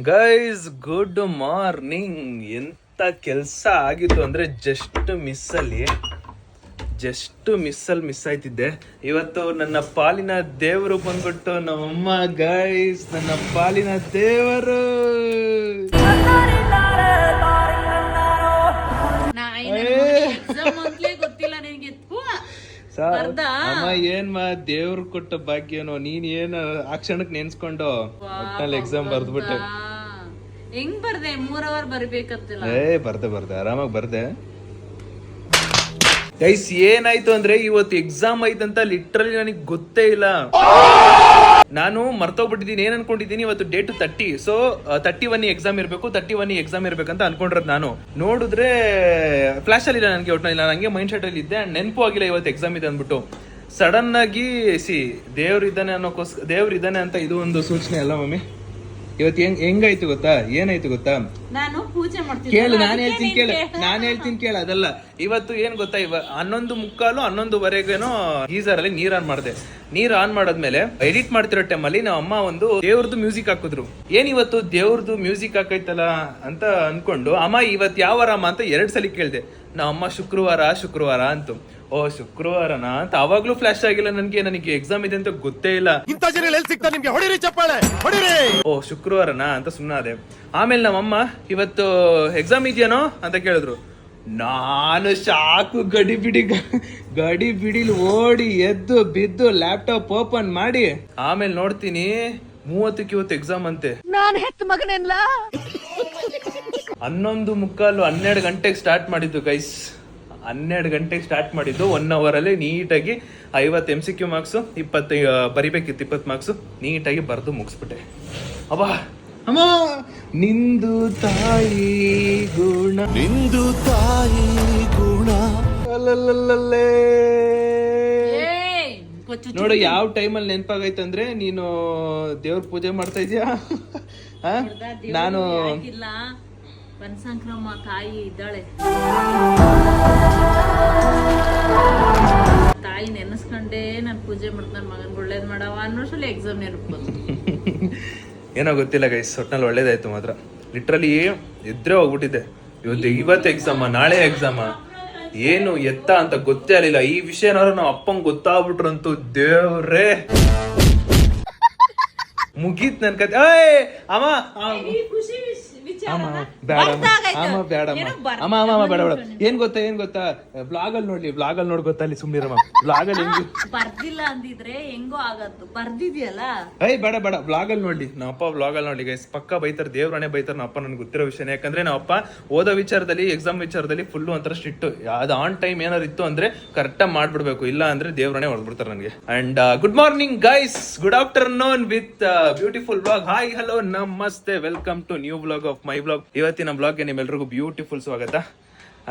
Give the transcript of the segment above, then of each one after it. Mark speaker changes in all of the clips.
Speaker 1: Guys good morning. ಎಂತ ಕೆಲಸ ಆಗಿತ್ತು ಅಂದ್ರೆ ಜಸ್ಟ್ ಮಿಸ್ ಆಯ್ತಿದ್ದೆ. ಇವತ್ತು ನನ್ನ ಪಾಲಿನ ದೇವರು ಬಂದ್ಬಿಟ್ಟು ನಮ್ಮಮ್ಮ. ಗೈಸ್ ನನ್ನ ಪಾಲಿನ ದೇವರು. ಅಮ್ಮ ಏನ್ ದೇವ್ರು ಕೊಟ್ಟ ಭಾಗ್ಯನೋ. ನೀನ್ ಏನ್ ಆ ಕ್ಷಣಕ್ ನೆನ್ಸ್ಕೊಂಡು ಒಟ್ನಲ್ಲಿ ಎಕ್ಸಾಮ್ ಬರ್ದ್ಬಿಟ್ಟೆ.
Speaker 2: ಹೆಂಗ್ ಬರ್ದೆ? 3 ಅವರ್ ಬರ್ಬೇಕಂತಿಲ್ಲ.
Speaker 1: ಬರ್ದೆ ಆರಾಮಾಗಿ ಬರ್ದೆ. ಗೈಸ್ ಏನಾಯ್ತು ಅಂದ್ರೆ ಇವತ್ತು ಎಕ್ಸಾಮ್ ಐತಂತ ಲಿಟ್ರಲಿ ನನಗೆ ಗೊತ್ತೇ ಇಲ್ಲ. ನಾನು ಮರ್ತೋಗ್ಬಿಟ್ಟಿದ್ದೀನಿ. ಏನ್ ಅನ್ಕೊಂಡಿದ್ದೀನಿ, ಇವತ್ತು ಡೇಟ್ 30. ಸೊ 31 ಎಕ್ಸಾಮ್ ಇರ್ಬೇಕಂತ ಅನ್ಕೊಂಡಿರೋದು. ನಾನು ನೋಡಿದ್ರೆ ಫ್ಲಾಶ್ ಅಲ್ಲಿ ಇಲ್ಲ ನನಗೆ. ಒಟ್ಟಿನಲ್ಲಿ ನಾನು ಹಂಗೆ ಮೈಂಡ್ ಸೆಟ್ ಅಲ್ಲಿ ಇದ್ದೆ. ನೆನಪು ಆಗಿಲ್ಲ ಇವತ್ತು ಎಕ್ಸಾಮ್ ಇದೆ ಅಂದ್ಬಿಟ್ಟು. ಸಡನ್ ಆಗಿ ದೇವ್ರಿದ್ದಾನೆ ಅಂತ ಇದು ಒಂದು ಸೂಚನೆ ಅಲ್ಲ ಮಮ್ಮಿ. ಇವತ್ತು ಹೆಂಗಾಯ್ತು ಗೊತ್ತಾ, ಏನಾಯ್ತು ಗೊತ್ತಾ?
Speaker 2: ನಾನು ಪೂಜೆ ಮಾಡ್ತೀನಿ.
Speaker 1: ಕೇಳು, ನಾನು ಹೇಳ್ತೀನಿ ಕೇಳು. ಅದಲ್ಲ, ಇವತ್ತು ಏನ್ ಗೊತ್ತಾ, 11:45 11:15 ಗೀಸರ್ ಅಲ್ಲಿ ನೀರ್ ಆನ್ ಮಾಡಿದೆ. ನೀರ್ ಆನ್ ಮಾಡಾದ್ಮೇಲೆ ಎಡಿಟ್ ಮಾಡ್ತಿರೋ ಟೈಮಲ್ಲಿ ನಮ್ಮ ಅಮ್ಮ ಒಂದು ದೇವ್ರದ್ದು ಮ್ಯೂಸಿಕ್ ಹಾಕಿದ್ರು. ಏನ್ ಇವತ್ತು ದೇವ್ರದ್ದು ಮ್ಯೂಸಿಕ್ ಹಾಕೈತಲ್ಲ ಅಂತ ಅನ್ಕೊಂಡು, ಅಮ್ಮ ಇವತ್ತು ಯಾವ ವಾರ ಅಮ್ಮ ಅಂತ 2 ಸಲ ಕೇಳ್ದೆ. ನಮ್ಮ ಅಮ್ಮ ಶುಕ್ರವಾರ ಅಂತು. ಓ ಶುಕ್ರವಾರನಾ ಅಂತ ಅವಾಗ್ಲೂ ಫ್ಲಾಶ್ ಆಗಿಲ್ಲ ನನಗೆ ಎಕ್ಸಾಮ್ ಇದೆ ಅಂತ ಗೊತ್ತೇ ಇಲ್ಲ. ಓ ಶುಕ್ರವಾರನಾ ಅಂತ ಸುಮ್ಮನಾದೆ. ಆಮೇಲೆ ನಮ್ಮಮ್ಮ ಇವತ್ತು ಎಕ್ಸಾಮ್ ಇದೆಯೇನೋ ಅಂತ ಕೇಳಿದ್ರು. ನಾನು ಶಾಕು ಗಡಿ ಬಿಡಿಲಿ ಓಡಿ ಎದ್ದು ಬಿದ್ದು ಲ್ಯಾಪ್ಟಾಪ್ ಓಪನ್ ಮಾಡಿ ಆಮೇಲೆ ನೋಡ್ತೀನಿ 30ಕ್ಕೆ ಇವತ್ತು ಎಕ್ಸಾಮ್ ಅಂತೆ.
Speaker 2: ನಾನು ಹೆತ್ತ ಮಗನೆಲ್ಲ
Speaker 1: 11:45 12 ಗಂಟೆಗೆ ಸ್ಟಾರ್ಟ್ ಮಾಡಿದ್ದು ಗೈಸ್. 12 ಗಂಟೆಗೆ ಸ್ಟಾರ್ಟ್ ಮಾಡಿದ್ದು. 1 ಅವರ್ ಅಲ್ಲಿ ನೀಟಾಗಿ 50 MCQ ಮಾರ್ಕ್ಸ್, 20 ಬರಿಬೇಕಿತ್ತು, 20 ಮಾರ್ಕ್ಸ್ ನೀಟಾಗಿ ಬರೆದು ಮುಗಿಸ್ಬಿಟ್ಟೆ. ಅಬ್ಬಾ ಅಮ್ಮ, ನಿಂದು ತಾಯಿ ಗುಣ ಅಲ್ಲಲ್ಲೇ. ನೋಡು ಯಾವ ಟೈಮಲ್ಲಿ ನೆನಪಾಗೈತಂದ್ರೆ, ನೀನು ದೇವ್ರ ಪೂಜೆ ಮಾಡ್ತಾ ಇದೀಯಾ. ನಾನು
Speaker 2: ಬನಶಂಕರಮ್ಮ ತಾಯಿ ಇದ್ದಾಳೆ. ತಾಯಿ ನೆನೆಸ್ಕೊಂಡೇ ನಾನು ಪೂಜೆ ಮಾಡ್ತಾನೆ. ಮಗನ್ ಒಳ್ಳೇದ್ ಮಾಡವ ಅನ್ನೋಷ್ಟಲ್ಲಿ ಎಕ್ಸಾಮ್ ನೆನಪು.
Speaker 1: ಏನೋ ಗೊತ್ತಿಲ್ಲ ಗೈಸ್, ಒಟ್ನಲ್ಲಿ ಒಳ್ಳೇದಾಯ್ತು ಮಾತ್ರ. ಲಿಟ್ರಲಿ ಎದ್ರೆ ಹೋಗ್ಬಿಟ್ಟಿದ್ದೆ. ಇವತ್ತು ಎಕ್ಸಾಮ, ನಾಳೆ ಎಕ್ಸಾಮ, ಏನು ಎತ್ತ ಅಂತ ಗೊತ್ತೇ ಆಗಲಿಲ್ಲ. ಈ ವಿಷಯ ಏನಾದ್ರು ನಾವು ಅಪ್ಪಂಗೆ ಗೊತ್ತಾಗ್ಬಿಟ್ರಂತೂ ದೇವ್ರೇ ಮುಗೀತ್ ನನ್ ಕತೆ. ಅಮ್ಮ ಬೇಡ ಏನ್ ಗೊತ್ತಾ ಬ್ಲಾಗ್ ಅಲ್ಲಿ ನೋಡಿ ಗೊತ್ತಾ, ಅಲ್ಲಿ ಸುಮ್ನಿರಮ್ಮ. ಬ್ಲಾಗ್ ಅಲ್ಲಿ
Speaker 2: ಬರ್ದಿಲ್ಲ ಅಂದಿದ್ರೆ ಹೆಂಗೋ ಆಗತ್ತು, ಬರ್ದಿದ್ಯಲ್ಲ.
Speaker 1: ಬೇಡ ಬ್ಲಾಗ್ ಅಲ್ಲಿ ನೋಡ್ಲಿ. ನಮ್ಮ ಅಪ್ಪ ಬ್ಲಾಗ್ ಅಲ್ಲಿ ನೋಡ್ಲಿ ಗೈಸ್, ಪಕ್ಕ ಬೈತಾರೆ, ದೇವ್ರನೇ ಬೈತಾರೆ ನಮ್ಮ ಅಪ್ಪ. ನನ್ಗೆ ಗೊತ್ತಿರೋ ವಿಷಯ. ಯಾಕಂದ್ರೆ ನಮ್ಮ ಅಪ್ಪ ಓದೋ ವಿಚಾರದಲ್ಲಿ, ಎಕ್ಸಾಮ್ ವಿಚಾರದಲ್ಲಿ ಫುಲ್ ಒಂಥರ ಸ್ಟ್ರಿಕ್ಟ್. ಅದು ಆನ್ ಟೈಮ್ ಏನಾದ್ರು ಇತ್ತು ಅಂದ್ರೆ ಕರೆಕ್ಟ್ ಆಗಿ ಮಾಡ್ಬಿಡ್ಬೇಕು, ಇಲ್ಲ ಅಂದ್ರೆ ದೇವ್ರನೇ ಹೊಡ್ಬಿಡ್ತಾರೆ ನನಗೆ. And good morning guys, good afternoon with beautiful blog. Hi hello ನಮಸ್ತೆ, welcome to new blog of my blog. ಇವತ್ತಿನ ಬ್ಲಾಗ್ಗೆ ನಿಮ್ಮೆಲ್ರಿಗೂ ಬ್ಯೂಟಿಫುಲ್ ಸ್ವಾಗತ.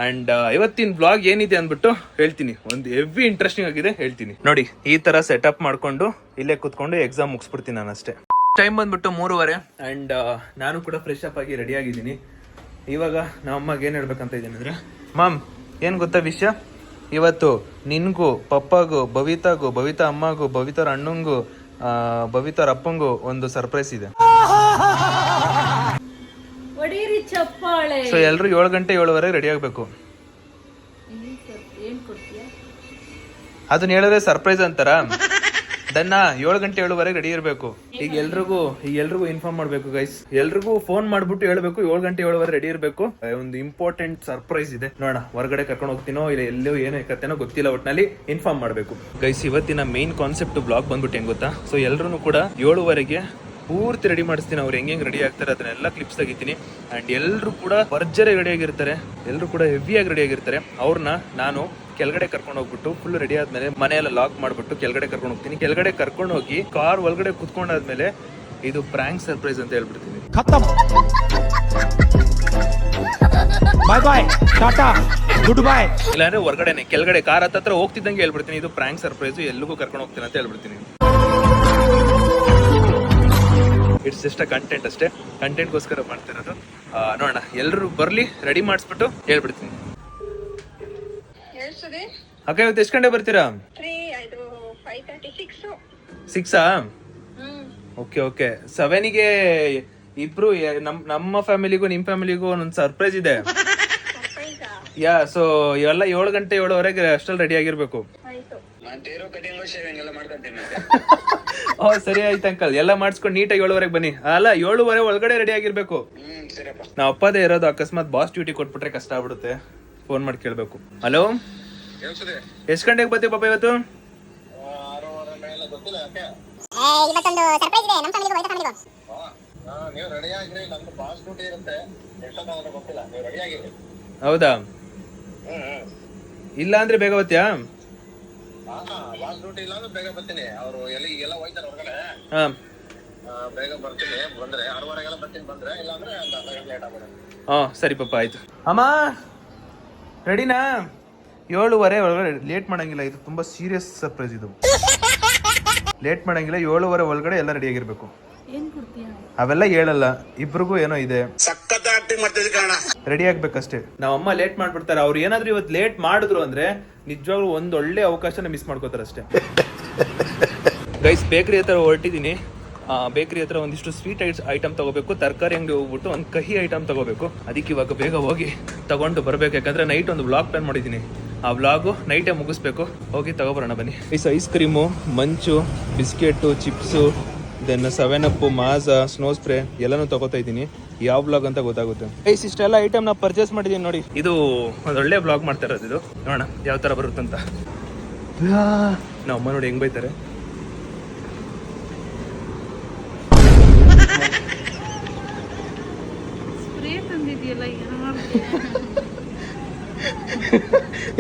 Speaker 1: ಅಂಡ್ ಇವತ್ತಿನ ಬ್ಲಾಗ್ ಏನಿದೆ ಅಂದ್ಬಿಟ್ಟು ಹೇಳ್ತೀನಿ. ಒಂದು ಹೆವಿ ಇಂಟ್ರೆಸ್ಟಿಂಗ್ ಆಗಿದೆ, ಹೇಳ್ತೀನಿ ನೋಡಿ. ಈ ತರ ಸೆಟಪ್ ಮಾಡ್ಕೊಂಡು ಇಲ್ಲೇ ಕುತ್ಕೊಂಡು ಎಕ್ಸಾಮ್ ಮುಗಿಸ್ಬಿಡ್ತೀನಿ ನಾನು ಅಷ್ಟೇ. ಟೈಮ್ ಬಂದ್ಬಿಟ್ಟು 3:15 ಅಂಡ್ ನಾನು ಕೂಡ ಫ್ರೆಶ್ ಅಪ್ ಆಗಿ ರೆಡಿ ಆಗಿದ್ದೀನಿ. ಇವಾಗ ನಮ್ಮ ಅಮ್ಮಗೆ ಏನ್ ಹೇಳ್ಬೇಕಂತ ಇದ್ದೀನಿ ಅಂದ್ರೆ, ಮಾಮ್ ಏನ್ ಗೊತ್ತಾ ವಿಷಯ, ಇವತ್ತು ನಿನ್ಗೂ ಪಪ್ಪಾಗೂ ಬವಿತಾ ಅಮ್ಮಗೂ ಬವಿತಾರ ಅಣ್ಣಂಗೂ ಬವಿತಾರ ಅಪ್ಪಂಗೂ ಒಂದು ಸರ್ಪ್ರೈಸ್ ಇದೆ. ಸೊ ಎಲ್ರು 7 ಗಂಟೆ 7:15 ರೆಡಿ ಆಗ್ಬೇಕು. ಅದನ್ನ ಹೇಳಿದ್ರೆ ಸರ್ಪ್ರೈಸ್ ಅಂತಾರ. ದನ್ನ 7 ಗಂಟೆ 7:15 ರೆಡಿ ಇರ್ಬೇಕು. ಈಗ ಎಲ್ರಿಗೂ ಇನ್ಫಾರ್ಮ್ ಮಾಡ್ಬೇಕು ಗೈಸ್. ಎಲ್ರಿಗೂ ಫೋನ್ ಮಾಡ್ಬಿಟ್ಟು ಹೇಳ್ಬೇಕು 7 ಗಂಟೆ 7:15 ರೆಡಿ ಇರ್ಬೇಕು. ಒಂದು ಇಂಪಾರ್ಟೆಂಟ್ ಸರ್ಪ್ರೈಸ್ ಇದೆ. ನೋಡೋಣ ಹೊರಗಡೆ ಕರ್ಕೊಂಡು ಹೋಗ್ತೀನೋ ಇಲ್ಲ ಎಲ್ಲೋ ಏನೋ ಕತ್ತೇನೋ ಗೊತ್ತಿಲ್ಲ, ಒಟ್ನಲ್ಲಿ ಇನ್ಫಾರ್ಮ್ ಮಾಡ್ಬೇಕು ಗೈಸ್. ಇವತ್ತಿನ ಮೇನ್ ಕಾನ್ಸೆಪ್ಟ್ ಬ್ಲಾಗ್ ಬಂದ್ಬಿಟ್ಟು ಹೆಂಗ್ ಗೊತ್ತಾ, ಸೊ ಎಲ್ರು ಕೂಡ 7:15 ಪೂರ್ತಿ ರೆಡಿ ಮಾಡಿಸ್ತೀನಿ. ಅವ್ರು ಹೆಂಗೆ ರೆಡಿ ಆಗ್ತಾರೆ ಅದನ್ನೆಲ್ಲ ಕ್ಲಿಪ್ಸ್ ತೆಗಿತೀನಿ. ಅಂಡ್ ಎಲ್ರು ಕೂಡ ಭರ್ಜರಿ ರೆಡಿ ಆಗಿರ್ತಾರೆ, ಎಲ್ರು ಕೂಡ ಹೆವಿಯಾಗಿ ರೆಡಿ ಆಗಿರ್ತಾರೆ. ಅವ್ರನ್ನ ನಾನು ಕೆಳಗಡೆ ಕರ್ಕೊಂಡು ಹೋಗ್ಬಿಟ್ಟು ಫುಲ್ ರೆಡಿ ಆದ್ಮೇಲೆ ಮನೆಯೆಲ್ಲ ಲಾಕ್ ಮಾಡ್ಬಿಟ್ಟು ಕೆಳಗಡೆ ಕರ್ಕೊಂಡು ಹೋಗ್ತೀನಿ. ಕೆಳಗಡೆ ಕರ್ಕೊಂಡು ಹೋಗಿ ಕಾರ್ ಒಳಗಡೆ ಕುತ್ಕೊಂಡಾದ್ಮೇಲೆ ಇದು ಪ್ರಾಂಕ್ ಸರ್ಪ್ರೈಸ್ ಅಂತ ಹೇಳ್ಬಿಡ್ತೀನಿ. ಬಾಯ್ ಬಾಯ್ ಟಾಟಾ ಗುಡ್ ಬಾಯ್. ಇಲ್ಲಾಂದ್ರೆ ಹೊರಗಡೆನೆ ಕೆಳಗಡೆ ಕಾರ್ ಹತ್ರ ಹೋಗ್ತಿದ್ದಂಗೆ ಹೇಳ್ಬಿಡ್ತೀನಿ, ಇದು ಪ್ರಾಂಕ್ ಸರ್ಪ್ರೈಸ್, ಎಲ್ಲಿಗೂ ಕರ್ಕೊಂಡು ಹೋಗ್ತೀನಿ ಅಂತ ಹೇಳ್ಬಿಡ್ತೀನಿ. ಇಟ್ಸ್ ಜಸ್ಟ್ ಕಂಟೆಂಟ್ ಅಷ್ಟೇ, ಕಂಟೆಂಟ್ಗೋಸ್ಕರ ಮಾಡ್ತಿರೋದು. ನೋಡೋಣ, ಎಲ್ರು ಬರ್ಲಿ, ರೆಡಿ ಮಾಡಿಸ್ಬಿಟ್ಟು ಹೇಳ್ಬಿಡ್ತೀನಿ. ಅಕ್ಕ ಇವತ್ತು ಎಷ್ಟು ಗಂಟೆ ಬರ್ತೀರಾ? 6 ಓಕೆ 7ಗೆ ಇಬ್ರು ನಮ್ಮ ಫ್ಯಾಮಿಲಿಗೂ ನಿಮ್ ಫ್ಯಾಮಿಲಿಗೂ ಒಂದೊಂದು ಸರ್ಪ್ರೈಸ್ ಇದೆ. ಯಾ, ಸೊ ಎಲ್ಲ 7 ಗಂಟೆ 7:15 ಅಷ್ಟಲ್ಲಿ ರೆಡಿ ಆಗಿರ್ಬೇಕು. ಓ ಸರಿ ಆಯ್ತು ಅಂಕಲ್, ಎಲ್ಲ ಮಾಡಿಸ್ಕೊಂಡು ನೀಟಾಗಿ 7:15 ಬನ್ನಿ. ಅಲ್ಲ 7:15 ಒಳಗಡೆ ರೆಡಿ ಆಗಿರ್ಬೇಕು. ನಾವ್ ಅಪ್ಪದೇ ಇರೋದು, ಅಕಸ್ಮಾತ್ ಬಾಸ್ ಡ್ಯೂಟಿ ಕೊಟ್ಬಿಟ್ರೆ ಕಷ್ಟ ಆಗ್ಬಿಡುತ್ತೆ. ಫೋನ್ ಮಾಡಿ ಕೇಳ್ಬೇಕು. ಹಲೋ, ಎಷ್ಟ್ ಗಂಟೆಗೆ ಬರ್ತೀವಿ ಪಾಪ ಇವತ್ತು?
Speaker 3: ಇವತ್ತೊಂದು ಸರ್ಪ್ರೈಸ್ ಇದೆ ನಮ್ಮ ಫ್ಯಾಮಿಲಿಗೂ ವೈಫ್ ಫ್ಯಾಮಿಲಿಗೂ.
Speaker 4: ನೀವು ರೆಡಿ ಆಗಿರಿ, ನಮ್ದು ಬಾಸ್ ಡ್ಯೂಟಿ ಇರುತ್ತೆ, ಎಷ್ಟೊತ್ತಾಗುತ್ತೆ ಗೊತ್ತಿಲ್ಲ, ನೀವು ರೆಡಿ ಆಗಿರಿ.
Speaker 1: ಹೌದಾ? ಇಲ್ಲ ಅಂದ್ರೆ ಬೇಗ ಬರ್ತೀಯಾ?
Speaker 4: ಬಾಸ್ ಡ್ಯೂಟಿ ಇಲ್ಲ ಅಂದ್ರೆ ಬೇಗ ಬರ್ತೀನಿ. ಅವರು ಎಲ್ಲ ಹೋಯ್ತಾರೆ ಹೊರಗಡೆ.
Speaker 1: ಹಾ,
Speaker 4: ಬೇಗ ಬರ್ತೀನಿ. ಬಂದ್ರೆ 6:15 ಬರ್ತೀನಿ. ಬಂದ್ರೆ ಇಲ್ಲ ಅಂದ್ರೆ ಲೇಟ್ ಆಗುತ್ತೆ.
Speaker 1: ಹಾ ಸರಿ ಪಾಪ, ಆಯ್ತು. ಅಮ್ಮ ರೆಡಿನಾ? 7:15 ಒಳಗಡೆ. ಲೇಟ್ ಮಾಡಂಗಿಲ್ಲ, ಇದು ತುಂಬಾ ಸೀರಿಯಸ್ ಸರ್ಪ್ರೈಸ್. ಇದು ಲೇಟ್ ಮಾಡಂಗಿಲ್ಲ. 7:15 ಒಳಗಡೆ ಎಲ್ಲ ರೆಡಿ ಆಗಿರ್ಬೇಕು. ಅವೆಲ್ಲ ಹೇಳಲ್ಲ, ಇಬ್ರಿಗೂ ಏನೋ ಇದೆ. ರೆಡಿ ಆಗ್ಬೇಕಷ್ಟೇ. ನಾವ್ ಅಮ್ಮ ಲೇಟ್ ಮಾಡ್ಬಿಡ್ತಾರೆ. ಅವ್ರು ಏನಾದ್ರು ಇವತ್ತು ಲೇಟ್ ಮಾಡಿದ್ರು ಅಂದ್ರೆ ನಿಜವಾಗ್ಲೂ ಒಂದ್ ಒಳ್ಳೆ ಅವಕಾಶನ ಮಿಸ್ ಮಾಡ್ಕೋತಾರೆ ಅಷ್ಟೇ. ಗೈಸ್, ಬೇಕರಿ ಹತ್ರ ಹೊರಟಿದ್ದೀನಿ. ಬೇಕರಿ ಹತ್ರ ಒಂದಿಷ್ಟು ಸ್ವೀಟ್ ಐಟಮ್ ತಗೋಬೇಕು. ತರಕಾರಿ ಅಂಗಡಿ ಹೋಗ್ಬಿಟ್ಟು ಒಂದು ಕಹಿ ಐಟಮ್ ತಗೋಬೇಕು. ಅದಕ್ಕೆ ಇವಾಗ ಬೇಗ ಹೋಗಿ ತಗೊಂಡು ಬರ್ಬೇಕು. ಯಾಕಂದ್ರೆ ನೈಟ್ ಒಂದು ವ್ಲಾಗ್ ಪ್ಲಾನ್ ಮಾಡಿದ್ದೀನಿ. ಆ ವ್ಲಾಗು ನೈಟೇ ಮುಗಿಸ್ಬೇಕು. ಹೋಗಿ ತಗೋಬರೋಣ ಬನ್ನಿ. Ice cream, munch, biscuit, chips, then 7up, Maaza, snow spray ಎಲ್ಲಾನು ತಗೋತಾ ಇದ್ದೀನಿ. ಯಾವ ಬ್ಲಾಗ್ ಅಂತ ಗೊತ್ತಾಗುತ್ತೆ. ಇಷ್ಟೆಲ್ಲ ಐಟಮ್ ನಾ ಪರ್ಚೇಸ್ ಮಾಡಿದ್ದೀನಿ ನೋಡಿ. ಇದು ಒಂದೊಳ್ಳೆ ಬ್ಲಾಗ್ ಮಾಡ್ತಾ ಇರೋದು. ಇದು ನೋಡೋಣ ಯಾವ ತರ ಬರುತ್ತಂತ. ನಮ್ಮ ಅಮ್ಮ ನೋಡಿ ಹೆಂಗ್ ಬೈತಾರೆ.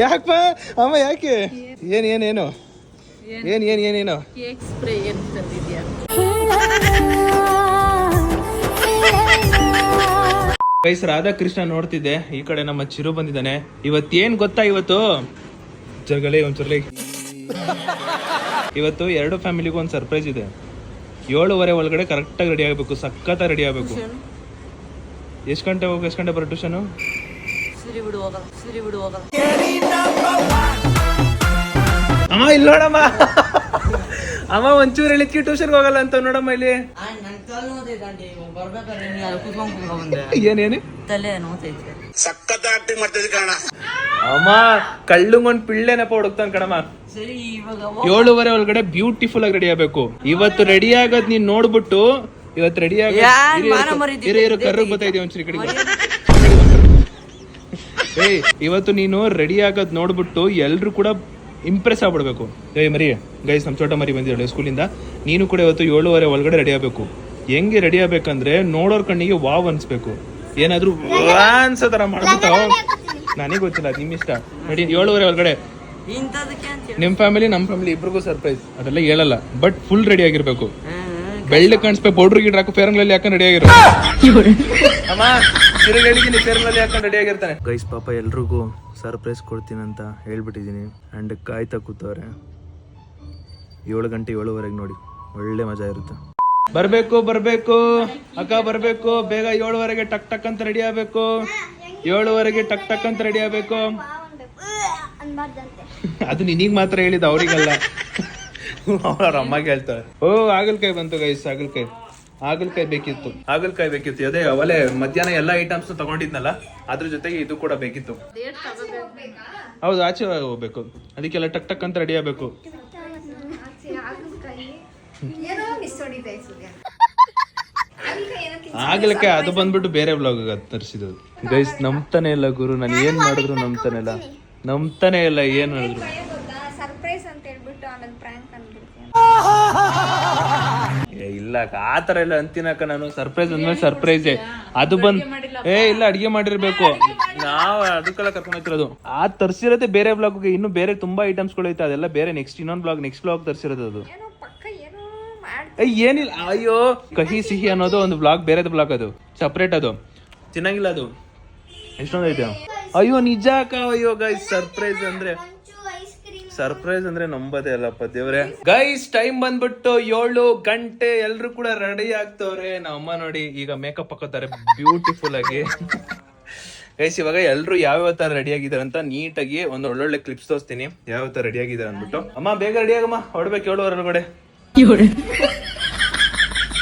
Speaker 1: ಯಾಕಪ್ಪ ಅಮ್ಮ, ಯಾಕೆ? ಏನೇನು ಏನೇನು
Speaker 2: ಕೇಕ್ ಸ್ಪ್ರೇ ಏನು ತಂದಿದ್ಯಾ?
Speaker 1: ಗೈಸ್, ರಾಧಾಕೃಷ್ಣ ನೋಡ್ತಿದ್ದೆ. ಈ ಕಡೆ ನಮ್ಮ ಚಿರು ಬಂದಿದ್ದಾನೆ. ಇವತ್ತೇನ್ ಗೊತ್ತಾ? ಇವತ್ತು ಜಗಲೇ ಒಂಚೂರ್ಲೆ ಇವತ್ತು 2 ಫ್ಯಾಮಿಲಿಗೂ ಒಂದು ಸರ್ಪ್ರೈಸ್ ಇದೆ. 7:15 ಒಳಗಡೆ ಕರೆಕ್ಟಾಗಿ ರೆಡಿ ಆಗಬೇಕು. ಸಖತ್ತಾಗಿ ರೆಡಿ ಆಗಬೇಕು. ಎಷ್ಟು ಗಂಟೆ ಹೋಗಿ ಎಷ್ಟು ಗಂಟೆ ಬರೋ ಟ್ಯೂಷನು? ಅಮ್ಮ ಇಲ್ಲಿ ನೋಡಮ್ಮ. ಅಮ್ಮ ಒಂಚೂರು ಹೇಳಿದ್ಕಿ ಟ್ಯೂಷನ್ಗೆ ಹೋಗಲ್ಲ ಅಂತ ನೋಡಮ್ಮ ಇಲ್ಲಿ. ಏನೇನು ಅಮ್ಮ ಕಳ್ಳಂಗೊಂದ್ ಪಿಳ್ಳೆನಪ್ಪ ಹುಡುಕ್ತಾನ ಕಣಮ್ಮ. 7:15 ಒಳಗಡೆ ಬ್ಯೂಟಿಫುಲ್ ಆಗಿ ರೆಡಿ ಆಗ್ಬೇಕು. ಇವತ್ತು ರೆಡಿ ಆಗೋದ್ ನೀನ್ ನೋಡ್ಬಿಟ್ಟು ಇವತ್ತು ರೆಡಿ ಆಗ ಕರ್ರಗ್ ಬರ್ತಾ ಇದೀವಿ ಒಂಚೂರು ಕಡೆಗೆ. ಇವತ್ತು ನೀನು ರೆಡಿ ಆಗೋದ್ ನೋಡ್ಬಿಟ್ಟು ಎಲ್ರು ಕೂಡ ಇಂಪ್ರೆಸ್ ಆಗ್ಬಿಡ್ಬೇಕು. ಮರಿ ಗೈಸ್, ನಮ್ ಚೋಟ ಮರಿ ಬಂದಿದ್ದಾಳೆ ಸ್ಕೂಲಿಂದ. ನೀನು ಕೂಡ ಇವತ್ತು 7:15 ಒಳಗಡೆ ರೆಡಿ ಆಗ್ಬೇಕು. ಹೆಂಗೆ ರೆಡಿ ಆಗ್ಬೇಕಂದ್ರೆ ನೋಡೋರ್ ಕಣ್ಣಿಗೆ ವಾವ್ ಅನ್ಸ್ಬೇಕು. ಏನಾದ್ರು ಅನ್ಸೋ ತರ ಮಾಡ್ಬಿಟ್ಟು ನನಗೆ ಗೊತ್ತಿಲ್ಲ, ನಿಮ್ ಇಷ್ಟ. ರೆಡಿ 7:15 ಒಳಗಡೆ. ನಿಮ್ ಫ್ಯಾಮಿಲಿ ನಮ್ ಫ್ಯಾಮಿಲಿ ಇಬ್ರಿಗೂ ಸರ್ಪ್ರೈಸ್. ಅದೆಲ್ಲ ಹೇಳಲ್ಲ, ಬಟ್ ಫುಲ್ ರೆಡಿ ಆಗಿರ್ಬೇಕು. ಬೆಳ್ಳಿ ಕಾಣಿಸ್ಬೇಕು. ಪೌಡ್ರ್ ಗಿಡ್ ಹಾಕೋ ಫೇರಂಗ್ಲಲ್ಲಿ ಹಾಕೊಂಡು ರೆಡಿ ಆಗಿರೋ ಅಮ್ಮ. ತಿರುಗಿ ಹೇಳಿದ್ದೀನಿ, ಫೇರಂಗ್ಲಲ್ಲಿ ಹಾಕೊಂಡು ರೆಡಿ ಆಗಿರ್ತಾನೆ. ಗೈಸ್, ಪಾಪ ಎಲ್ರಿಗೂ ಸರ್ಪ್ರೈಸ್ ಕೊಡ್ತೀನಿ ಅಂತ ಹೇಳ್ಬಿಟ್ಟಿದ್ದೀನಿ. ಅಂಡ್ ಕಾಯ್ತಾ ಕೂತವ್ರೆ. 7 ಗಂಟೆ 7:15 ನೋಡಿ, ಒಳ್ಳೆ ಮಜಾ ಇರುತ್ತೆ. ಬರ್ಬೇಕು ಅಕ್ಕ, ಬರ್ಬೇಕು ಬೇಗ. 7:15 ಟಕ್ ಟಕ್ ಅಂತ ರೆಡಿ ಆಗ್ಬೇಕು. 7:15 ಟಕ್ ಟಕ್ ಅಂತ ರೆಡಿ ಆಗ್ಬೇಕು. ಅದು ನಿನಗ್ ಮಾತ್ರ ಹೇಳಿದ, ಅವ್ರಿಗಲ್ಲ. ಅವ್ರ ಅಮ್ಮಗೆ ಹೇಳ್ತಾರೆ. ಹಾಗಲ್ಕಾಯಿ ಬಂತು ಗೈಸ್. ಹಾಗಲ್ಕಾಯಿ ಬೇಕಿತ್ತು. ಅದೇ ಅವಲೇ ಮಧ್ಯಾಹ್ನ ಎಲ್ಲ ಐಟಮ್ಸ್ ತಗೊಂಡಿದ್ನಲ್ಲ, ಅದ್ರ ಜೊತೆಗೆ ಇದು ಕೂಡ ಬೇಕಿತ್ತು. ಹೌದು, ಆಚೆ ಹೋಗ್ಬೇಕು. ಅದಕ್ಕೆಲ್ಲ ಟಕ್ ಟಕ್ ಅಂತ ರೆಡಿ ಆಗ್ಬೇಕು. ಹಾಗಲ್ಕಾಯಿ ಅದು ಬಂದ್ಬಿಟ್ಟು ಬೇರೆ ಬ್ಲಾಗ್ ತರಿಸಿದ್ದು ಗೈಸ್. ನಂಬ್ತಾನೆ ಇಲ್ಲ ಗುರು, ನಾನು ಏನ್ ಮಾಡಿದ್ರು ನಂಬ್ತಾನೆ ಇಲ್ಲ. ಏನ್ ಮಾಡಿದ್ರು
Speaker 3: ಸರ್ಪ್ರೈಸ್ ಅಂತ ಹೇಳ್ಬಿಟ್ಟು ಆಮೇಲೆ ಪ್ರಾಂಕ್ ಅನ್ಬಿಡ್ತೀನಿ.
Speaker 1: ಇಲ್ಲ ಆತರ ಎಲ್ಲ ಅಂತಿನಕ. ನಾನು ಸರ್ಪ್ರೈಸ್ ಅಂದ್ಮೇಲೆ ಸರ್ಪ್ರೈಸೇ. ಅದು ಬಂದ್ ಇಲ್ಲ ಅಡಿಗೆ ಮಾಡಿರ್ಬೇಕು. ನಾವು ಅದಕ್ಕೆಲ್ಲ ಕರ್ಕೊಂಡು ಹೋಗ್ತಿರೋದು. ತರ್ಸಿರೋದೇ ಬೇರೆ ಬ್ಲಾಗ್ಗೆ. ಇನ್ನು ಬೇರೆ ತುಂಬಾ ಐಟಮ್ಸ್ ಗಳು ಐತೆ, ಅದೆಲ್ಲ ಬೇರೆ ನೆಕ್ಸ್ಟ್ ನೆಕ್ಸ್ಟ್ ಬ್ಲಾಗ್ ತರ್ಸಿರೋದು. ಅದು ಏನಿಲ್ಲ. ಅಯ್ಯೋ, ಕಹಿ ಸಿಹಿ ಅನ್ನೋದು ಒಂದು ಬ್ಲಾಗ್, ಬೇರೆದು ಬ್ಲಾಗ್. ಅದು ಸಪ್ರೇಟ್, ಅದು ತಿನ್ನಂಗಿಲ್ಲ. ಅದು ಎಷ್ಟೊಂದೈತೆ. ಅಯ್ಯೋ ನಿಜ ಅಕ್ಕ. ಅಯ್ಯೋ ಗೈಸ್, ಸರ್ಪ್ರೈಸ್ ಅಂದ್ರೆ ನಂಬದೇ ಅಲ್ಲಪ್ಪ ದೇವ್ರೆ. ಗೈಸ್, ಟೈಮ್ ಬಂದ್ಬಿಟ್ಟು 7 ಗಂಟೆ. ಎಲ್ರು ಕೂಡ ರೆಡಿ ಆಗ್ತವ್ರೆ. ನಮ್ಮ ಅಮ್ಮ ನೋಡಿ ಈಗ ಮೇಕಪ್ ಹಾಕೋತಾರೆ ಬ್ಯೂಟಿಫುಲ್ ಆಗಿ. ಗೈಸ್, ಇವಾಗ ಎಲ್ರು ಯಾವ್ಯಾವ ತರ ರೆಡಿ ಆಗಿದಾರೆ ಅಂತ ನೀಟಾಗಿ ಒಂದು ಒಳ್ಳೊಳ್ಳೆ ಕ್ಲಿಪ್ಸ್ ತೋರಿಸ್ತೀನಿ, ಯಾವ ತರ ರೆಡಿ ಆಗಿದಾರೆ ಅಂದ್ಬಿಟ್ಟು. ಅಮ್ಮ ಬೇಗ ರೆಡಿ ಆಗಮ್ಮ, ಹೊಡ್ಬೇಕು 7:15 ಒಳಗಡೆ.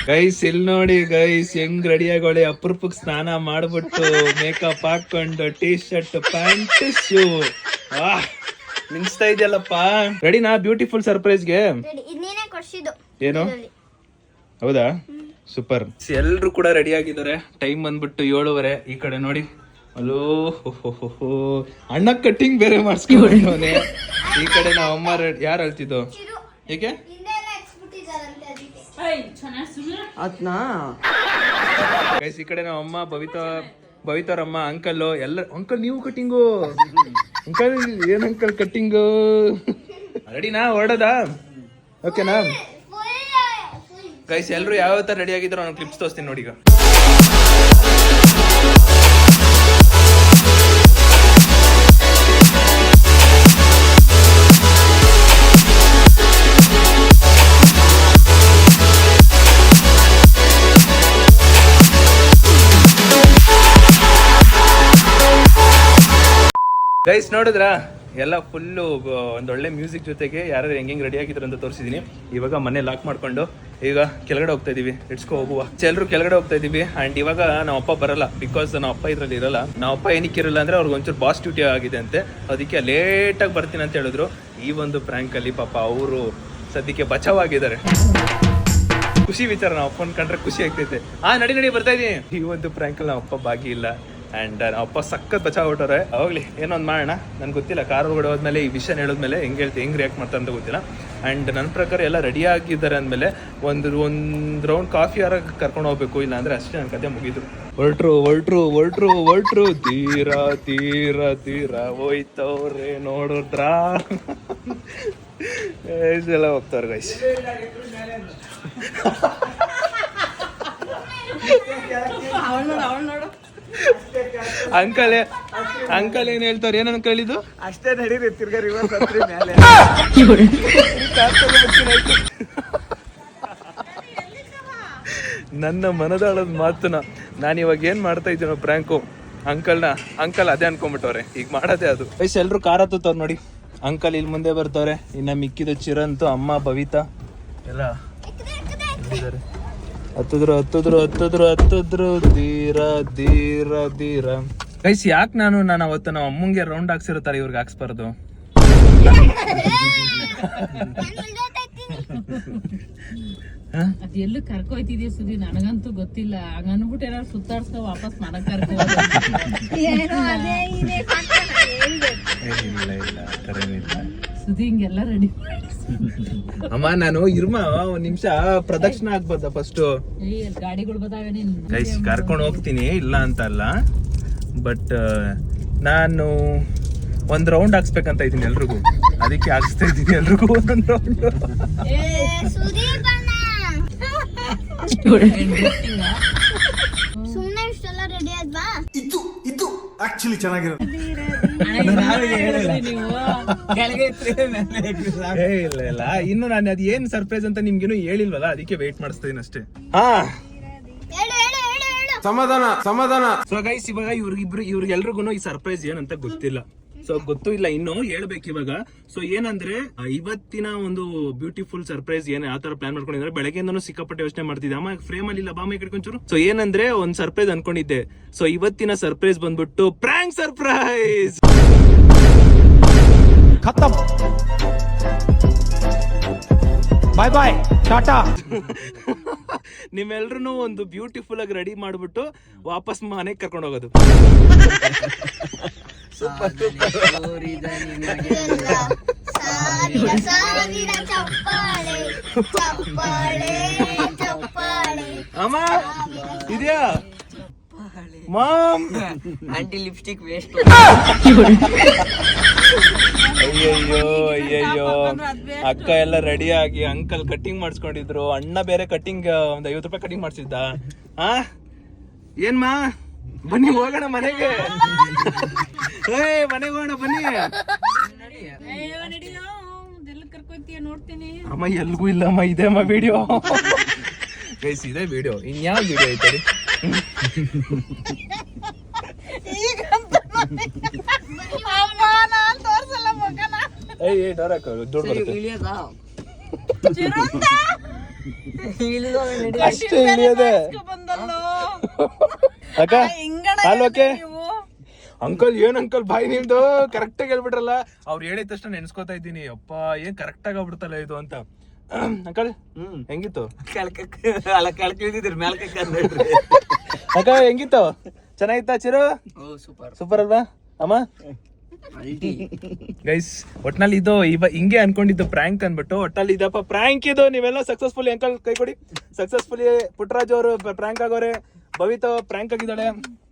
Speaker 1: ಗೈಸ್ ಇಲ್ಲಿ ನೋಡಿ ಗೈಸ್ ಹೆಂಗ್ ರೆಡಿ ಆಗೋಳೆ ಅಪರೂಪಕ್ಕೆ ಸ್ನಾನ ಮಾಡ್ಬಿಟ್ಟು ಮೇಕಪ್ ಹಾಕೊಂಡು ಟೀ ಶರ್ಟ್ ಪ್ಯಾಂಟ್ ಶೂ ಮಿಂಚ್ತಾ ಇದೆಯಲ್ಲಪ್ಪ. ರೆಡಿನಾ ಬ್ಯೂಟಿಫುಲ್ ಸರ್ಪ್ರೈಸ್ಗೆ?
Speaker 3: ನೀನೇ ಕೊಡ್ಸಿದ್ದು
Speaker 1: ಏನು ಹೌದಾ ಸೂಪರ್. ಎಲ್ರು ಕೂಡ ರೆಡಿ ಆಗಿದ್ದಾರೆ. ಟೈಮ್ ಬಂದ್ಬಿಟ್ಟು 7:30. ಈ ಕಡೆ ನೋಡಿ ಅಲೋ ಅಣ್ಣ ಕಟ್ಟಿಂಗ್ ಬೇರೆ ಮಾಡಿಸ್ಕೊಂಡೆ. ಈ ಕಡೆ ನಾವ್ ಅಮ್ಮ ಯಾರು ಹೇಳ್ತಿದ್ದು ಏಕೆ ಗೈಸ್? ಈ ಕಡೆ ನಾವ್ ಅಮ್ಮ ಬವಿತಾರಮ್ಮ ಅಂಕಲ್ ಎಲ್ಲ. ಅಂಕಲ್ ನೀವು ಕಟ್ಟಿಂಗು ಅಂಕಲ್ ಏನ್ ಅಂಕಲ್ ಕಟ್ಟಿಂಗು? ರೆಡಿನಾ ಹೊರಡೋದಾ? ಓಕೆನಾ ಗೈಸ್? ಎಲ್ರು ಯಾವ ತರ ರೆಡಿ ಆಗಿದ್ರು ನಾನು ಕ್ಲಿಪ್ಸ್ ತೋರಿಸ್ತೀನಿ ನೋಡಿ. ಈಗ ಗೈಸ್ ನೋಡಿದ್ರಾ ಎಲ್ಲ ಫುಲ್ಲು ಒಂದೊಳ್ಳೆ ಮ್ಯೂಸಿಕ್ ಜೊತೆಗೆ ಯಾರು ಹೆಂಗೆ ರೆಡಿ ಆಗಿದ್ರು ಅಂತ ತೋರಿಸಿದೀನಿ. ಇವಾಗ ಮನೆ ಲಾಕ್ ಮಾಡ್ಕೊಂಡು ಈಗ ಕೆಳಗಡೆ ಹೋಗ್ತಾ ಇದೀವಿ. ಇಟ್ಸ್ಕೊ ಹೋಗುವ ಎಲ್ಲರೂ ಕೆಳಗಡೆ ಹೋಗ್ತಾ ಇದೀವಿ. ಅಂಡ್ ಇವಾಗ ನಮ್ಮ ಅಪ್ಪ ಬರಲ್ಲ, ಬಿಕಾಸ್ ನಮ್ಮ ಅಪ್ಪ ಇದ್ರಲ್ಲಿ ಇರಲ್ಲ. ನಮ್ಮ ಅಪ್ಪ ಏನಕ್ಕೆ ಇರಲ್ಲ ಅಂದ್ರೆ ಅವ್ರಿಗೆ ಒಂಚೂರು ಬಾಸ್ ಡ್ಯೂಟಿ ಆಗಿದೆ ಅಂತೆ, ಅದಕ್ಕೆ ಲೇಟಾಗಿ ಬರ್ತೀನಿ ಅಂತ ಹೇಳಿದ್ರು. ಈ ಒಂದು ಪ್ರ್ಯಾಂಕ್ ಅಲ್ಲಿ ಪಾಪ ಅವರು ಸದ್ಯಕ್ಕೆ ಬಚಾವಾಗಿದ್ದಾರೆ. ಖುಷಿ ವಿಚಾರ, ನಾವು ಅಪ್ಪನ ಕಂಡ್ರೆ ಖುಷಿ ಆಗ್ತೈತೆ. ನಡಿ ಬರ್ತಾ ಇದೀನಿ. ಈ ಒಂದು ಪ್ರ್ಯಾಂಕ್ ಅಲ್ಲಿ ನಮ್ಮ ಅಪ್ಪ ಭಾಗಿ ಇಲ್ಲ. ಅಂಡ್ ನಮ್ಮ ಅಪ್ಪ ಸಖತ್ ಬಚಾವ್ಬಿಟ್ಟವ್ರೆ. ಹೋಗ್ಲಿ ಏನೊಂದು ಮಾಡೋಣ. ನನ್ಗೆ ಗೊತ್ತಿಲ್ಲ, ಕಾರ್ ಒಳಗಡೆ ಹೋದ್ಮೇಲೆ ಈ ವಿಷಯ ಹೇಳಿದ್ಮೇಲೆ ಹೆಂಗ್ ರಿಯಾಕ್ಟ್ ಮಾಡ್ತಾರೆ ಅಂತ ಗೊತ್ತಿಲ್ಲ. ಅಂಡ್ ನನ್ನ ಪ್ರಕಾರ ಎಲ್ಲ ರೆಡಿ ಆಗಿದ್ದಾರೆ ಅಂದಮೇಲೆ ಒಂದು ರೌಂಡ್ ಕಾಫಿ ಯಾರ ಕರ್ಕೊಂಡು ಹೋಗ್ಬೇಕು, ಇಲ್ಲ ಅಂದ್ರೆ ಅಷ್ಟೇ ನನ್ನ ಕತೆ ಮುಗಿದ್ರು. ಹೊರಟ್ರು ತೀರ ಹೋಯ್ತವ್ರೆ ನೋಡಿದ್ರಾ? ಎಲ್ಲ ಹೋಗ್ತವ್ರೆ ಗೈಸ್. ಅಂಕಲ್ ಏನ್ ಹೇಳ್ತಾರೆ? ಏನ್ ಅಂಕಲ್ ಇದು?
Speaker 5: ಅಷ್ಟೇ ನಡೀರಿ, ತಿರ್ಗಾ ರಿವರ್ಸ್ ಹತ್ರಿ ಮೇಲೆ.
Speaker 1: ನನ್ನ ಮನದಾಳದ ಮಾತನ್ನ ನಾನು ಇವಾಗ ಏನ್ ಮಾಡ್ತಾ ಇದ್ದೀನೋ ಪ್ರ್ಯಾಂಕು ಅಂಕಲ್ ಅದೇ ಅನ್ಕೊಂಡ್ಬಿಟ್ಟವ್ರೆ. ಈಗ ಮಾಡೋದೇ ಅದು. ವಯಸ್ಸು ಎಲ್ರು ಕಾರ್ ಹತ್ತವ್ರು ನೋಡಿ. ಅಂಕಲ್ ಇಲ್ಲಿ ಮುಂದೆ ಬರ್ತವ್ರೆ. ಇನ್ನ ಮಿಕ್ಕಿದ ಚಿರಂತು, ಅಮ್ಮ, ಬವಿತಾ ಎಲ್ಲ ಹತ್ತಿದ್ರು ಧೀರ. ಗೈಸ್ ಯಾಕೆ ನಾನು ಅವತ್ತು ನಾವು ಅಮ್ಮಂಗೆ ರೌಂಡ್ ಹಾಕ್ಸಿರುತ್ತಾರೆ, ಇವ್ರಿಗೆ ಹಾಕ್ಸ್ಬಾರ್ದು?
Speaker 2: ಅದ್ ಎಲ್ಲೂ ಕರ್ಕೊಯ್ತಿದ್ಯಾ ಸುದ್ದಿ ನನಗಂತೂ ಗೊತ್ತಿಲ್ಲ. ಹಂಗನ್ಬಿಟ್ಟು ಏನಾದ್ರು ಸುತ್ತಾಡ್ಸ್ಕೊ ವಾಪಸ್ ಮನಕ್ ಕರ್ಕೊ. ಸುದ್ದಿ ಹಿಂಗೆಲ್ಲ ರೆಡಿ
Speaker 1: ಅಮ್ಮ. ನಾನು ಇರ್ಮ ಒಂದ್ ನಿಮಿಷ ಪ್ರದಕ್ಷಿಣೆ ಆಗ್ಬಾರ್ದ ಫಸ್ಟ್?
Speaker 2: ಗಾಡಿಗಳು ಬದಾವೆ. ನೀನ್
Speaker 1: ಗೈಸ್ ಕರ್ಕೊಂಡು ಹೋಗ್ತೀನಿ, ಇಲ್ಲ ಅಂತ ಅಲ್ಲ. ಬಟ್ ನಾನು ಒಂದ್ ರೌಂಡ್ ಹಾಕ್ಸ್ಬೇಕಂತ ಇದ್ದೀನಿ ಎಲ್ರಿಗೂ, ಅದಕ್ಕೆ ಹಾಕ್ಸ್ತಾ ಇದ್ದೀನಿ ಎಲ್ರಿಗೂ ಒಂದೊಂದ್ ರೌಂಡ್.
Speaker 3: ಸುಮ್ಮನೆ ಇಷ್ಟೆಲ್ಲ ರೆಡಿ ಆದ್ವಾ?
Speaker 5: ಇದು ಆಕ್ಚುಲಿ ಚೆನ್ನಾಗಿರೋದು.
Speaker 1: ಇಲ್ಲ ಇನ್ನು ನಾನು ಅದ್ ಏನ್ ಸರ್ಪ್ರೈಸ್ ಅಂತ ನಿಮ್ಗೇನು ಹೇಳಿಲ್ವಲ್ಲ, ಅದಕ್ಕೆ ವೇಟ್ ಮಾಡಿಸ್ತಾ ಇದೀನಿ ಅಷ್ಟೇ.
Speaker 5: ಸಮಾಧಾನ.
Speaker 1: ಸೊ ಗೈಸ್ ಇವಾಗ ಇವ್ರಿಗೆಲ್ರಿಗೂ ಈ ಸರ್ಪ್ರೈಸ್ ಏನಂತ ಗೊತ್ತಿಲ್ಲ. ಸೊ ಗೊತ್ತೂ ಇಲ್ಲ, ಇನ್ನು ಹೇಳ್ಬೇಕು ಇವಾಗ. ಸೊ ಏನಂದ್ರೆ ಇವತ್ತಿನ ಒಂದು ಬ್ಯೂಟಿಫುಲ್ ಸರ್ಪ್ರೈಸ್ ಏನ್ ಯಾವ ತರ ಪ್ಲಾನ್ ಮಾಡ್ಕೊಂಡಿದ್ರೆ ಬೆಳಗ್ಗೆಯಿಂದನೂ ಸಿಕ್ಕಾಪಟ್ಟೆ ಯೋಚನೆ ಮಾಡ್ತಿದ್ದೆ. ಅಮ್ಮ ಫ್ರೇಮ್ ಅಲ್ಲಿ ಇಲ್ಲ, ಬಾಮ ಕಡ್ಕೊಂಚೂರು. ಸೊ ಏನಂದ್ರೆ ಒಂದ್ ಸರ್ಪ್ರೈಸ್ ಅನ್ಕೊಂಡಿದ್ದೆ. ಸೊ ಇವತ್ತಿನ ಸರ್ಪ್ರೈಸ್ ಬಂದ್ಬಿಟ್ಟು ಪ್ರಾಂಕ್ ಸರ್ಪ್ರೈಸ್.
Speaker 5: ಖತಮ್, ಬಾಯ್ ಬಾಯ್, ಟಾಟಾ.
Speaker 1: ನಿಮ್ಮೆಲ್ರು ಒಂದು ಬ್ಯೂಟಿಫುಲ್ ಆಗಿ ರೆಡಿ ಮಾಡ್ಬಿಟ್ಟು ವಾಪಸ್ ಮನೆಗೆ ಕರ್ಕೊಂಡು ಹೋಗೋದು. ಅಮ್ಮ ಇದೆಯಾ ಮಾಮ್?
Speaker 6: Aunty lipstick waste.
Speaker 1: ಅಯ್ಯಯ್ಯೋ ಅಕ್ಕ ಎಲ್ಲ ರೆಡಿ ಆಗಿ ಅಂಕಲ್ ಕಟ್ಟಿಂಗ್ ಮಾಡಿಸ್ಕೊಂಡಿದ್ರು. ಅಣ್ಣ ಬೇರೆ ಕಟ್ಟಿಂಗ್ ಒಂದ್ 50 ರೂಪಾಯಿ ಕಟ್ಟಿಂಗ್ ಮಾಡಿಸಿದ್ದ. ಏನ್ಮಾ ಬನ್ನಿ ಹೋಗೋಣ ಮನೆಗೆ. ಮನೆಗೆ ಹೋಗೋಣ ಬನ್ನಿ.
Speaker 2: ನೋಡ್ತೀನಿ
Speaker 1: ಅಮ್ಮ ಎಲ್ಗೂ ಇಲ್ಲಮ್ಮ, ಇದೆ ಅಮ್ಮ ವಿಡಿಯೋ. ಗೈಸ್ ಇದೆ ವಿಡಿಯೋ, ಇನ್ಯಾವ ವಿಡಿಯೋ ಐತೆ? ಅಷ್ಟೇ ಇಳಿಯೋದೆ. ಅಕ್ಕ ಅಲ್ವಕ್ಕೆ ಅಂಕಲ್ ಏನ್ ಅಂಕಲ್ ಬಾಯ್ ನಿಮ್ದು ಕರೆಕ್ಟ್ ಆಗಿ ಹೇಳ್ಬಿಟ್ರಲ್ಲ. ಅವ್ರು ಹೇಳಿದ ತಕ್ಷಣ ನೆನ್ಸ್ಕೊತಾ ಇದ್ದೀನಿ, ಅಪ್ಪ ಏನ್ ಕರೆಕ್ಟ್ ಆಗಿ ಆಗ್ಬಿಡ್ತಲ್ಲ ಇದು ಅಂತ. ಅಂಕಲ್ ಹೆಂಗಿತ್ತು ಅಕ್ಕ? ಹೆಂಗಿತ್ತು? ಚೆನ್ನಾಗಿತ್ತಾ ಚಿರು? ಸೂಪರ್ ಅಲ್ವಾ ಅಮ್ಮ? ಗೈಸ್ ಒಟ್ನಲ್ಲಿ ಇದು ಹಿಂಗೆ ಅನ್ಕೊಂಡಿದ್ದು ಪ್ರಾಂಕ್ ಅನ್ಬಿಟ್ಟು, ಒಟ್ನಲ್ಲಿ ಇದಪ್ಪ ಪ್ರಾಂಕ್ ಇದು. ನೀವೆಲ್ಲ ಸಕ್ಸಸ್ಫುಲಿ ಅಂಕಲ್ ಕೈ ಕೊಡಿ. ಸಕ್ಸಸ್ಫುಲಿ ಪುಟ್ಟರಾಜ್ ಅವರು ಪ್ರಾಂಕ್ ಆಗೋರೆ, ಭವಿತಾ ಪ್ರಾಂಕ್ ಆಗಿದ್ದಾಳೆ,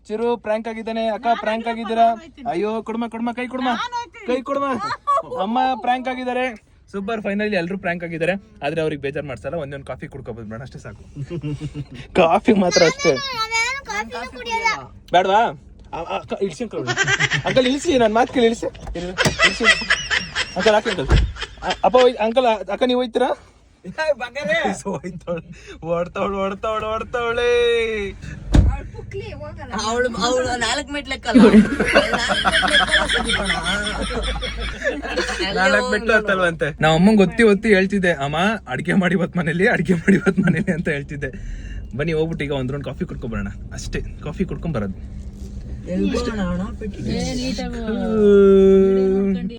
Speaker 1: ಚಿರು ಪ್ರಾಂಕ್ ಆಗಿದ್ದಾನೆ, ಅಕ್ಕ ಪ್ರಾಂಕ್ ಆಗಿದ್ದೀರಾ. ಅಯ್ಯೋ ಕೊಡ್ಮ ಕೈ ಕೊಡ್ಮ. ಅಮ್ಮ ಪ್ರಾಂಕ್ ಆಗಿದ್ದಾರೆ. ಸೂಪರ್, ಫೈನಲಿ ಎಲ್ಲರೂ ಪ್ರಾಂಕ್ ಆಗಿದ್ದಾರೆ. ಆದ್ರೆ ಅವ್ರಿಗೆ ಬೇಜಾರು ಮಾಡ್ಸಲ್ಲ, ಒಂದೊಂದು ಕಾಫಿ ಕುಡ್ಕೋಬಹುದು ಮೇಡಮ್, ಅಷ್ಟೇ ಸಾಕು. ಕಾಫಿ ಮಾತ್ರ ಅಷ್ಟೇ ಬೇಡವಾ? ಇಳಿಸಿ ಅಂಕಲ್ ಇಳಿಸಿ, ನನ್ನ ಮಾತು ಕೇಳಿ ಇಳಿಸಿ ಅಂಕಲ್. ಹಾಕಿ ಅಂಕಲ್. ಅಪ್ಪ ಅಂಕಲ್ ಅಕ್ಕ ನೀವು ಹೋಯ್ತೀರಾ? ಓಡ್ತಾವಳೆ
Speaker 6: ಅವಳು 4 ಮೆಟ್ ಲೆಕ್ಕಲ್ಲ,
Speaker 1: 4 ಮೆಟ್ಲು ಹತ್ತಲ್ವಂತೆ. ನಾವ್ ಅಮ್ಮಂಗ್ ಒತ್ತಿ ಹೇಳ್ತಿದ್ದೆ, ಅಮ್ಮ ಅಡ್ಗೆ ಮಾಡಿ ಇವತ್ ಮನೇಲಿ ಅಂತ ಹೇಳ್ತಿದ್ದೆ. ಬನ್ನಿ ಹೋಗ್ಬಿಟ್ಟು ಈಗ ಒಂದ್ ರೌಂಡ್ ಕಾಫಿ ಕುಡ್ಕೊಂಡ್ ಅಷ್ಟೇ. ಕಾಫಿ ಕುಡ್ಕೊಂಡ್ ಬರೋದು.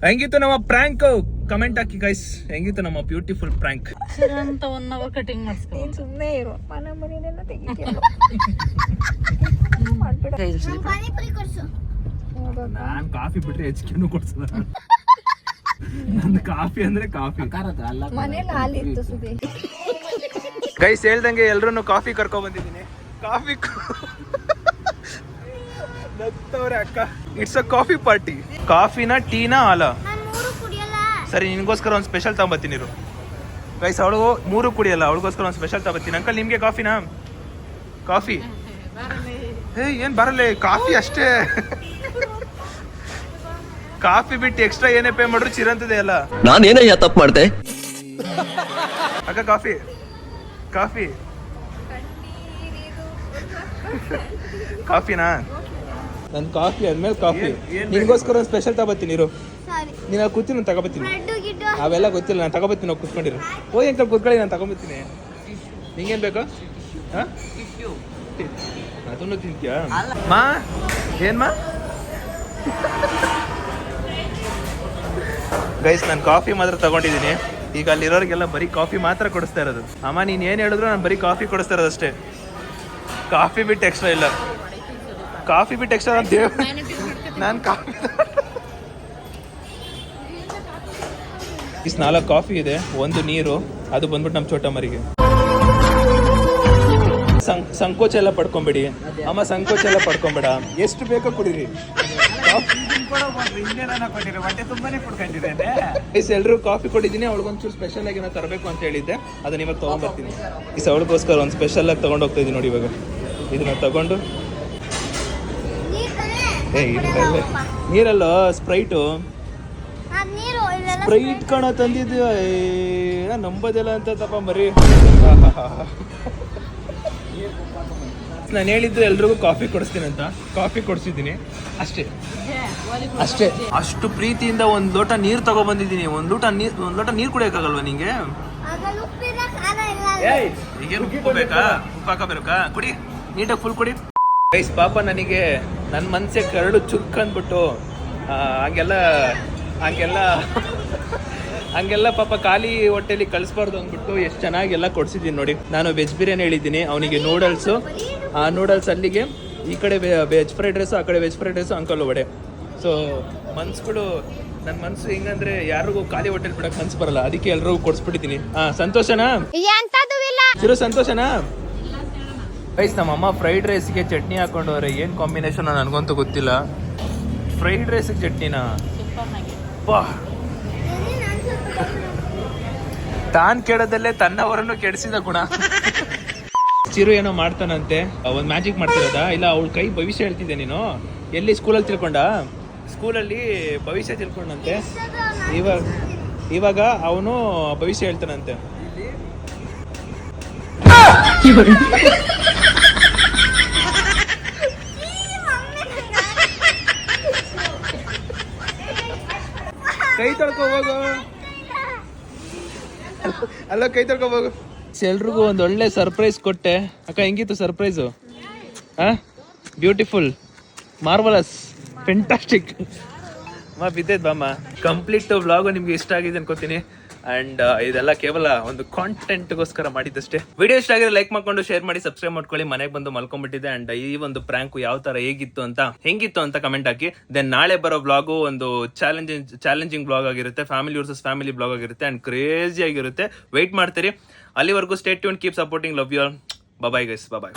Speaker 1: ಹೆಂಗಿತ್ತು ನಮ್ಮ ಪ್ರಾಂಕ್? ಕಮೆಂಟ್ ಹಾಕಿ ಗೈಸ್, ಹೆಂಗಿತ್ತು ನಮ್ಮ ಬ್ಯೂಟಿಫುಲ್ ಪ್ರಾಂಕ್
Speaker 2: ಅಂತ 1 hour ಕಟಿಂಗ್ ಮಾಡಿಸ್ಕೊ.
Speaker 7: ಸುಮ್ಮನೆ ಇರು, ಮನೆ ಮನೆಯಲ್ಲ ತೆಗಿತೀಯ.
Speaker 3: ಪಾನಿಪುರಿ ಕೊಡ್ಸು.
Speaker 1: ನಾನ್ ಕಾಫಿ ಬಿಟ್ರೆ ಹೆಚ್ಚಿಗೆ ಕೊಡ್ಸಲ್ಲ. ನಂದು ಕಾಫಿ ಅಂದ್ರೆ ಕಾಫಿ.
Speaker 7: ಮನೇಲಿ ಹಾಲಿತ್ತು ಸುದಿ.
Speaker 1: ಗೈಸ್ ಹೇಳ್ದಂಗೆ ಎಲ್ರು ಕಾಫಿ ಕರ್ಕೊ ಬಂದಿದ್ದೀನಿ. ಕಾಫಿ ನಗ್ತವ್ರೆ ಅಕ್ಕ. It's a coffee party. ಕಾಫಿನ ಟೀನಾ ಹಾಲ?
Speaker 3: ನಾನು 3 ಕುಡಿಯಲ್ಲ.
Speaker 1: ಸರಿ, ನಿನ್ಗೋಸ್ಕರ ಒಂದು ಸ್ಪೆಷಲ್ ತಗೊಂಬತ್ತೀನಿ ಇರು. ಗೈಸ್ ಅವಳಿಗೂ 3 ಕುಡಿಯಲ್ಲ, ಅವಳಿಗೋಸ್ಕರ ಒಂದು ಸ್ಪೆಷಲ್ ತಗೊಂಬತ್ತೀನಿ. ಅಂಕಲ್ ನಿಮ್ಗೆ ಕಾಫಿನಾ? ಕಾಫಿ ಏನ್ ಬರಲ್ಲ, ಕಾಫಿ ಅಷ್ಟೇ. ಕಾಫಿ ಬಿಟ್ಟು ಎಕ್ಸ್ಟ್ರಾ ಏನೇ ಪೇ ಮಾಡ್ರು ಚಿರಂತದೆ ಅಲ್ಲ.
Speaker 8: ನಾನೇನಯ್ಯ ತಪ್ಪು ಮಾಡ್ದೆ?
Speaker 1: ಅಕ್ಕ ಕಾಫಿ ಕಾಫಿನಾ? ನನ್ ಕಾಫಿ ಆದ್ಮೇಲೆ ಕಾಫಿ. ನಿನ್ಗೋಸ್ಕರ ಒಂದು ಸ್ಪೆಷಲ್ ತಗೋಬತ್ತೀನಿ ಇರು.
Speaker 3: ಸಾರಿ.
Speaker 1: ನೀನು ಕೂತೀನಿ, ನಾನು ತಗೋಬತ್ತೀನಿ.
Speaker 3: ಬ್ರೆಡ್ ಗಿಡ್ಡು.
Speaker 1: ಅವೆಲ್ಲ ಗೊತ್ತಿಲ್ಲ, ನಾನು ತಗೋಬತ್ತೀನಿ. ನಾವು ಕೂತ್ಕೊಂಡಿರು. ಹೋಗಿ ಅಂತ ಕೂತ್ಕೊಳ್ಳಿ, ನಾನು ತಗೊಂಬತ್ತೀನಿ. ನಿಂಗೇನ್ ಬೇಕು? ಅದನ್ನು ತಿಂತ್ಯಾ ಮಾ? ಏನ್ ಮಾ? ಗೈಸ್ ನಾನು ಕಾಫಿ ಮಾತ್ರ ತಗೊಂಡಿದ್ದೀನಿ. ಈಗ ಅಲ್ಲಿರೋರಿಗೆಲ್ಲ ಬರೀ ಕಾಫಿ ಮಾತ್ರ ಕೊಡಿಸ್ತಾ ಇರೋದು. ಅಮ್ಮ ನೀನ್ ಏನ್ ಹೇಳಿದ್ರು ನಾನು ಬರೀ ಕಾಫಿ ಕೊಡಿಸ್ತಾ ಇರೋದು ಅಷ್ಟೇ. ಕಾಫಿ ಬಿಟ್ಟು ಎಕ್ಸ್ಟ್ರಾ ಇಲ್ಲ. ಕಾಫಿ ಬಿಟ್ಟು ಎಕ್ಸ್ಟ್ರಾ ನಾನು ಕಾಫಿ 4 ಕಾಫಿ ಇದೆ, 1 ನೀರು. ಅದು ಬಂದ್ಬಿಟ್ಟು ನಮ್ಮ ಚೋಟ ಮರಿಗೆ. ಸಂಕೋಚ ಎಲ್ಲ ಪಡ್ಕೊಂಬೇಡಿ ಅಮ್ಮ, ಸಂಕೋಚ ಎಲ್ಲ ಪಡ್ಕೊಂಬೇಡ. ಎಷ್ಟು ಬೇಕೋ ಕುಡೀರಿ. ಎಲ್ರು ಕಾಫಿ ಕೊಟ್ಟಿದ್ದೀನಿ. ಅವಳಿಗೊಂಚೂರು ಸ್ಪೆಷಲ್ ಆಗಿ ನಾನು ತರಬೇಕು ಅಂತ ಹೇಳಿದ್ದೆ, ಅದನ್ನ ಇವಾಗ ತಗೊಂಡ್ಬರ್ತೀನಿ. ಈ ಅವಳಿಗೋಸ್ಕರ ಒಂದು ಸ್ಪೆಷಲ್ ಆಗಿ ತಗೊಂಡು ಹೋಗ್ತಾ ಇದ್ದೀನಿ ನೋಡಿ. ಇವಾಗ ಇದನ್ನ ತಗೊಂಡು ನೀರಲ್ಲ ಸ್ಪ್ರೈಟು ಸ್ಪ್ರೈಟ್ ಕಣ ತಂದಿದ್ದು. ನಂಬೋದೆಲ್ಲ ಅಂತ ತಪ್ಪ ಮರಿ. ನಾನು ಹೇಳಿದ್ದು ಎಲ್ರಿಗೂ ಕಾಫಿ ಕೊಡಿಸ್ತೀನಿ ಅಂತ, ಕಾಫಿ ಕೊಡಿಸಿದ್ದೀನಿ ಅಷ್ಟೇ. ಅಷ್ಟು ಪ್ರೀತಿಯಿಂದ 1 ಲೋಟ ನೀರು ತಗೊಬಂದಿದ್ದೀನಿ. 1 ಲೋಟ ನೀರು ಕುಡಿಯೋಕ್ಕಾಗಲ್ವಾ ನಿಂಗೆ? ಈಗ ಉಪ್ಪು ಬೇಕಾ? ಉಪ್ಪು ಹಾಕಬೇಕಾ? ಕುಡಿ ನೀಟಾಗಿ ಫುಲ್ ಕುಡಿ. ಗೈಸ್ ಪಾಪ ನನಗೆ ನನ್ನ ಮನಸ್ಸೇ ಕರಡು ಚುಕ್ ಅಂದ್ಬಿಟ್ಟು ಹಂಗೆಲ್ಲ ಪಾಪ ಖಾಲಿ ಹೊಟ್ಟೆಲಿ ಕಳಿಸ್ಬಾರ್ದು ಅಂದ್ಬಿಟ್ಟು ಎಷ್ಟು ಚೆನ್ನಾಗೆಲ್ಲ ಕೊಡ್ಸಿದ್ದೀನಿ ನೋಡಿ. ನಾನು ವೆಜ್ ಬಿರಿಯಾನಿ ಹೇಳಿದ್ದೀನಿ, ಅವನಿಗೆ ನೂಡಲ್ಸು. ಆ ನೂಡಲ್ಸ್ ಅಲ್ಲಿಗೆ, ಈ ಕಡೆ ವೆಜ್ ಫ್ರೈಡ್ ರೈಸು, ಆ ಕಡೆ veg fried rice, uncle vada. So ಮನ್ಸುಗಳು, ನನ್ನ ಮನಸ್ಸು ಹೆಂಗಂದ್ರೆ ಯಾರಿಗೂ ಖಾಲಿ ಹೊಟ್ಟೆಲಿ ಬಿಡಕ್ಕೆ ಮನ್ಸು ಬರಲ್ಲ, ಅದಕ್ಕೆ ಎಲ್ರಿಗೂ ಕೊಡಿಸ್ಬಿಟ್ಟಿದ್ದೀನಿ. ಸಂತೋಷನಾ ಚಿರು? ಸಂತೋಷನಾ? ಗೈಸ್ ನಮ್ಮಮ್ಮ ಫ್ರೈಡ್ ರೈಸ್ಗೆ ಚಟ್ನಿ ಹಾಕೊಂಡವ್ರೆ. ಏನು ಕಾಂಬಿನೇಷನ್ ನನಗಂತೂ ಗೊತ್ತಿಲ್ಲ. ಫ್ರೈಡ್ ರೈಸಿಗೆ ಚಟ್ನಿನಾ? ಬಾ, ತಾನ್ ಕೆಡದಲ್ಲೇ ತನ್ನವರನ್ನು ಕೆಡಿಸಿದ ಗುಣ. ಚಿರು ಏನೋ ಮಾಡ್ತಾನಂತೆ, ಒಂದು ಮ್ಯಾಜಿಕ್ ಮಾಡ್ತಿರೋದಾ? ಇಲ್ಲ ಅವಳ ಕೈ ಭವಿಷ್ಯ ಹೇಳ್ತಿದ್ದೆ ನೀನು. ಎಲ್ಲಿ ಸ್ಕೂಲಲ್ಲಿ ತಿಳ್ಕೊಂಡ? ಸ್ಕೂಲಲ್ಲಿ ಭವಿಷ್ಯ ತಿಳ್ಕೊಂಡಂತೆ. ಇವಾಗ ಅವನು ಭವಿಷ್ಯ ಹೇಳ್ತಾನಂತೆ. ಕೈ ತೊಳ್ಕೊ ಹೋಗು. ಅಲ್ಲ ಕೈ ತೊಳ್ಕೊ ಹೋಗು. ಫ್ರೆಂಡ್ಸ್ ಎಲ್ರಿಗೂ ಒಂದು ಒಳ್ಳೆ ಸರ್ಪ್ರೈಸ್ ಕೊಟ್ಟೆ. ಅಕ್ಕ ಹೆಂಗಿತ್ತು ಸರ್ಪ್ರೈಸು? Beautiful, marvellous, fantastic. ಬಿದ್ದೈತ್ ಬಾಮ್ಮ. ಕಂಪ್ಲೀಟ್ ವ್ಲಾಗು ನಿಮ್ಗೆ ಇಷ್ಟ ಆಗಿದೆ ಅನ್ಕೋತೀನಿ. ಅಂಡ್ ಇದೆಲ್ಲ ಕೇವಲ ಒಂದು ಕಾಂಟೆಂಟ್ಗೋಸ್ಕರ ಮಾಡಿದ್ದಷ್ಟೇ. ವಿಡಿಯೋ ಇಷ್ಟ ಆಗಿದ್ರೆ ಲೈಕ್ ಮಾಡ್ಕೊಂಡು ಶೇರ್ ಮಾಡಿ, ಸಬ್ಸ್ಕ್ರೈಬ್ ಮಾಡ್ಕೊಳ್ಳಿ. ಮನೆಗೆ ಬಂದು ಮಲ್ಕೊಂಡ್ಬಿಟ್ಟಿದೆ. ಅಂಡ್ ಈ ಒಂದು ಪ್ರ್ಯಾಂಕು ಯಾವ ತರ ಹೆಂಗಿತ್ತು ಅಂತ ಕಮೆಂಟ್ ಹಾಕಿ. ದೆನ್ ನಾಳೆ ಬರೋ ವ್ಲಾಗು ಒಂದು ಚಾಲೆಂಜಿಂಗ್ ವ್ಲಾಗ್ ಆಗಿರುತ್ತೆ, ಫ್ಯಾಮಿಲಿ ವರ್ಸಸ್ ಫ್ಯಾಮಿಲಿ ವ್ಲಾಗ್ ಆಗಿರುತ್ತೆ ಅಂಡ್ ಕ್ರೇಜಿ ಆಗಿರುತ್ತೆ. ವೆಯ್ಟ್ ಮಾಡ್ತೀರಿ. ಅಲ್ಲಿವರೆಗೂ stay tune, keep supporting, love you all. Bye guys, bye.